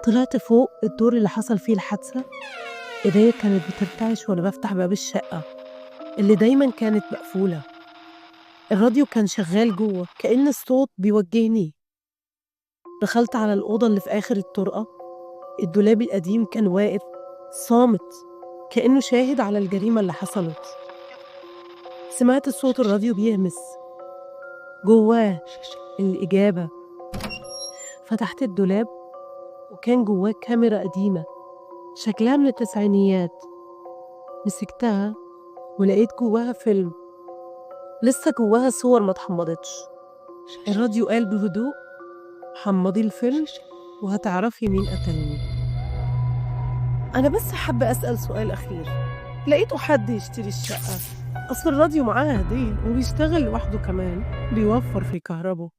طلعت فوق الدور اللي حصل فيه الحادثة. إيديا كانت بترتعش وأنا بفتح باب الشقة اللي دايما كانت مقفولة. الراديو كان شغال جوه كأن الصوت بيوجهني. دخلت على الأوضة اللي في آخر الطرقة. الدولاب القديم كان واقف صامت كأنه شاهد على الجريمة اللي حصلت. سمعت صوت الراديو بيهمس جواه الإجابة. فتحت الدولاب وكان جواه كاميرا قديمة شكلها من التسعينيات. مسكتها ولقيت جواها فيلم، لسه جواها صور ما اتحمضتش. الراديو قال بهدوء: حمضي الفيلم وهتعرفي مين قتلني. أنا بس حابة أسأل سؤال أخير، لقيتوا حد يشتري الشقة؟ أصل الراديو معاه هدية وبيشتغل لوحده كمان، بيوفر في كهربه.